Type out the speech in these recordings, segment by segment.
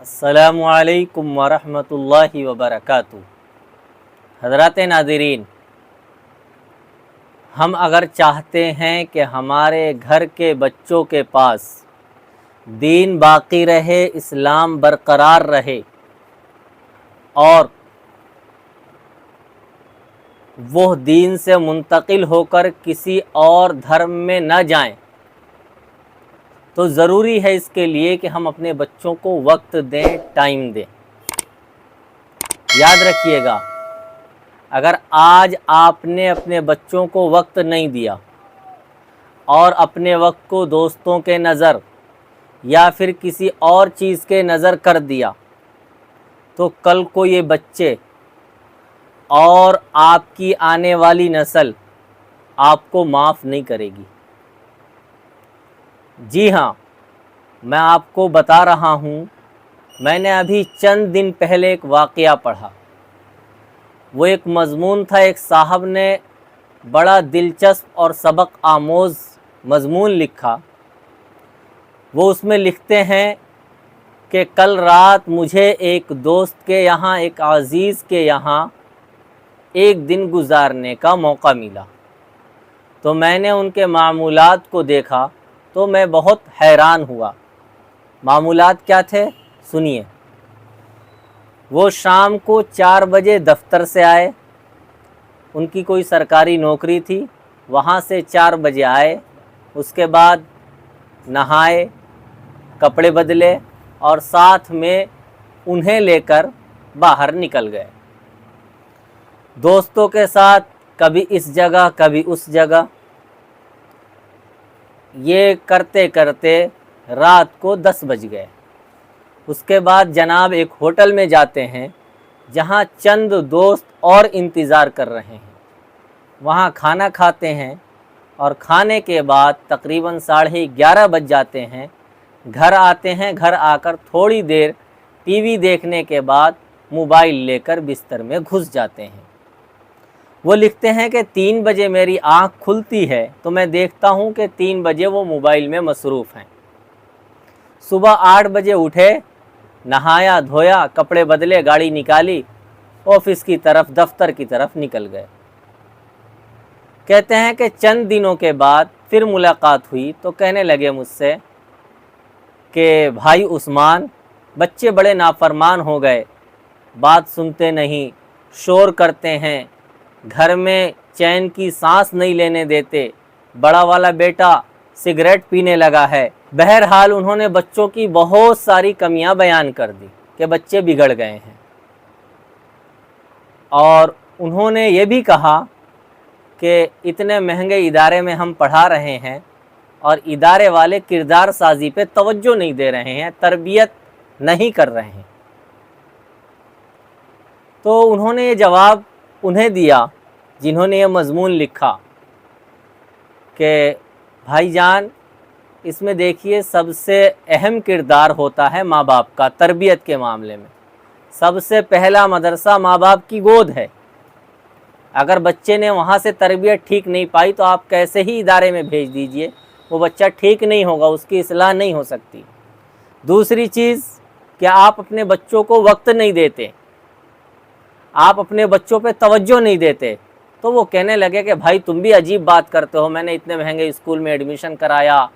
अस्सलामु अलैकुम वरहमतुल्लाहि वबरकातुहू। हज़रात नाज़रीन, हम अगर चाहते हैं कि हमारे घर के बच्चों के पास दीन बाकी रहे, इस्लाम बरकरार रहे और वो दीन से मुंतकिल होकर किसी और धर्म में न जाएं, तो ज़रूरी है इसके लिए कि हम अपने बच्चों को वक्त दें, टाइम दें। याद रखिएगा, अगर आज आपने अपने बच्चों को वक्त नहीं दिया और अपने वक्त को दोस्तों के नज़र या फिर किसी और चीज़ के नज़र कर दिया, तो कल को ये बच्चे और आपकी आने वाली नस्ल आपको माफ़ नहीं करेगी। जी हाँ, मैं आपको बता रहा हूँ, मैंने अभी चंद दिन पहले एक वाक़या पढ़ा। वो एक मज़मून था, एक साहब ने बड़ा दिलचस्प और सबक आमोज़ मज़मून लिखा। वो उसमें लिखते हैं कि कल रात मुझे एक दोस्त के यहाँ, एक अज़ीज़ के यहाँ एक दिन गुजारने का मौका मिला, तो मैंने उनके मामूलात को देखा तो मैं बहुत हैरान हुआ। मामूलात क्या थे, सुनिए। वो शाम को 4 बजे दफ्तर से आए, उनकी कोई सरकारी नौकरी थी, वहाँ से 4 बजे आए, उसके बाद नहाए, कपड़े बदले और साथ में उन्हें लेकर बाहर निकल गए। दोस्तों के साथ कभी इस जगह कभी उस जगह, ये करते करते रात को 10 बज गए। उसके बाद जनाब एक होटल में जाते हैं जहाँ चंद दोस्त और इंतज़ार कर रहे हैं। वहाँ खाना खाते हैं और खाने के बाद तकरीबन 11:30 बज जाते हैं। घर आते हैं, घर आकर थोड़ी देर टीवी देखने के बाद मोबाइल लेकर बिस्तर में घुस जाते हैं। वो लिखते हैं कि 3 बजे मेरी आँख खुलती है तो मैं देखता हूँ कि 3 बजे वो मोबाइल में मसरूफ़ हैं। सुबह 8 बजे उठे, नहाया धोया, कपड़े बदले, गाड़ी निकाली, ऑफिस की तरफ, दफ्तर की तरफ निकल गए। कहते हैं कि चंद दिनों के बाद फिर मुलाकात हुई तो कहने लगे मुझसे कि भाई उस्मान, बच्चे बड़े नाफरमान हो गए, बात सुनते नहीं, शोर करते हैं, घर में चैन की सांस नहीं लेने देते, बड़ा वाला बेटा सिगरेट पीने लगा है। बहरहाल उन्होंने बच्चों की बहुत सारी कमियां बयान कर दी कि बच्चे बिगड़ गए हैं। और उन्होंने ये भी कहा कि इतने महंगे इदारे में हम पढ़ा रहे हैं और इदारे वाले किरदार साजी पे तवज्जो नहीं दे रहे हैं, तरबियत नहीं कर रहे हैं। तो उन्होंने ये जवाब उन्हें दिया जिन्होंने ये मज़मून लिखा कि भाईजान, इसमें देखिए सबसे अहम किरदार होता है माँ बाप का। तरबियत के मामले में सबसे पहला मदरसा माँ बाप की गोद है। अगर बच्चे ने वहाँ से तरबियत ठीक नहीं पाई तो आप कैसे ही इदारे में भेज दीजिए, वो बच्चा ठीक नहीं होगा, उसकी इस्लाह नहीं हो सकती। दूसरी चीज़ कि आप अपने बच्चों को वक्त नहीं देते, आप अपने बच्चों पे तवज्जो नहीं देते, तो वो कहने लगे कि भाई तुम भी अजीब बात करते हो, मैंने इतने महंगे स्कूल में एडमिशन कराया,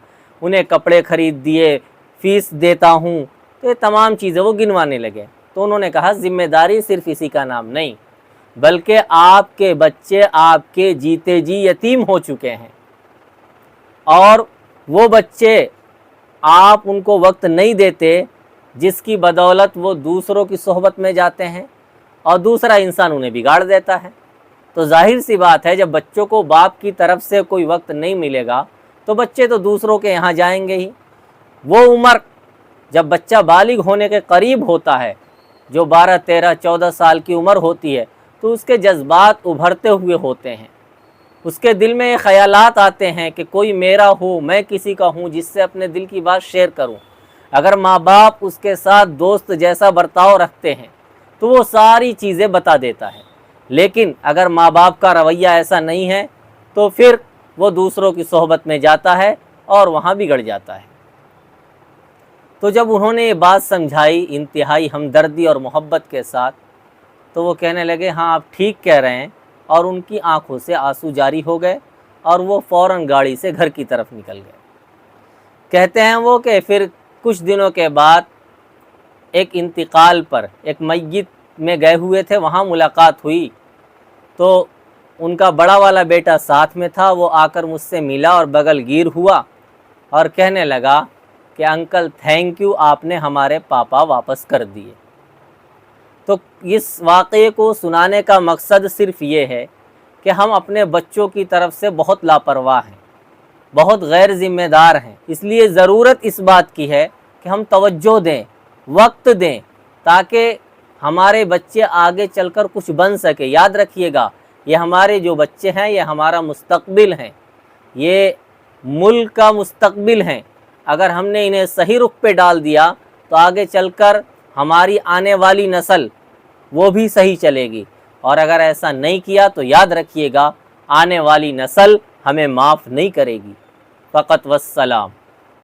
उन्हें कपड़े ख़रीद दिए, फ़ीस देता हूँ, तो ये तमाम चीज़ें वो गिनवाने लगे। तो उन्होंने कहा ज़िम्मेदारी सिर्फ इसी का नाम नहीं, बल्कि आपके बच्चे आपके जीते जी यतीम हो चुके हैं और वो बच्चे आप उनको वक्त नहीं देते, जिसकी बदौलत वो दूसरों की सोहबत में जाते हैं और दूसरा इंसान उन्हें बिगाड़ देता है। तो जाहिर सी बात है, जब बच्चों को बाप की तरफ से कोई वक्त नहीं मिलेगा तो बच्चे तो दूसरों के यहाँ जाएंगे ही। वो उम्र जब बच्चा बालिग होने के करीब होता है, जो 12, 13, 14 साल की उम्र होती है, तो उसके जज्बात उभरते हुए होते हैं। उसके दिल में ये ख़यालात आते हैं कि कोई मेरा हो, मैं किसी का हूँ जिससे अपने दिल की बात शेयर करूँ। अगर माँ बाप उसके साथ दोस्त जैसा बर्ताव रखते हैं तो वो सारी चीज़ें बता देता है, लेकिन अगर माँ बाप का रवैया ऐसा नहीं है तो फिर वो दूसरों की सोहबत में जाता है और वहाँ बिगड़ जाता है। تو جب انہوں نے یہ بات سمجھائی انتہائی ہمدردی اور محبت کے ساتھ، تو وہ کہنے لگے ہاں آپ ٹھیک کہہ رہے ہیں، اور ان کی آنکھوں سے آنسو جاری ہو گئے اور وہ فوراً گاڑی سے گھر کی طرف نکل گئے۔ کہتے ہیں وہ کہ پھر کچھ دنوں کے بعد ایک انتقال پر، ایک میت میں گئے ہوئے تھے، وہاں ملاقات ہوئی، تو ان کا بڑا والا بیٹا ساتھ میں تھا، وہ آ کر مجھ سے ملا اور بغل گیر ہوا اور کہنے لگا کہ انکل تھینک یو، آپ نے ہمارے پاپا واپس کر دیے۔ تو اس واقعے کو سنانے کا مقصد صرف یہ ہے کہ ہم اپنے بچوں کی طرف سے بہت لاپرواہ ہیں، بہت غیر ذمہ دار ہیں، اس لیے ضرورت اس بات کی ہے کہ ہم توجہ دیں، وقت دیں، تاکہ ہمارے بچے آگے چل کر کچھ بن سکے۔ یاد رکھیے گا، یہ ہمارے جو بچے ہیں یہ ہمارا مستقبل ہیں، یہ ملک کا مستقبل ہیں۔ اگر ہم نے انہیں صحیح رخ پہ ڈال دیا تو آگے چل کر ہماری آنے والی نسل وہ بھی صحیح چلے گی، اور اگر ایسا نہیں کیا تو یاد رکھیے گا آنے والی نسل ہمیں معاف نہیں کرے گی۔ فقط والسلام۔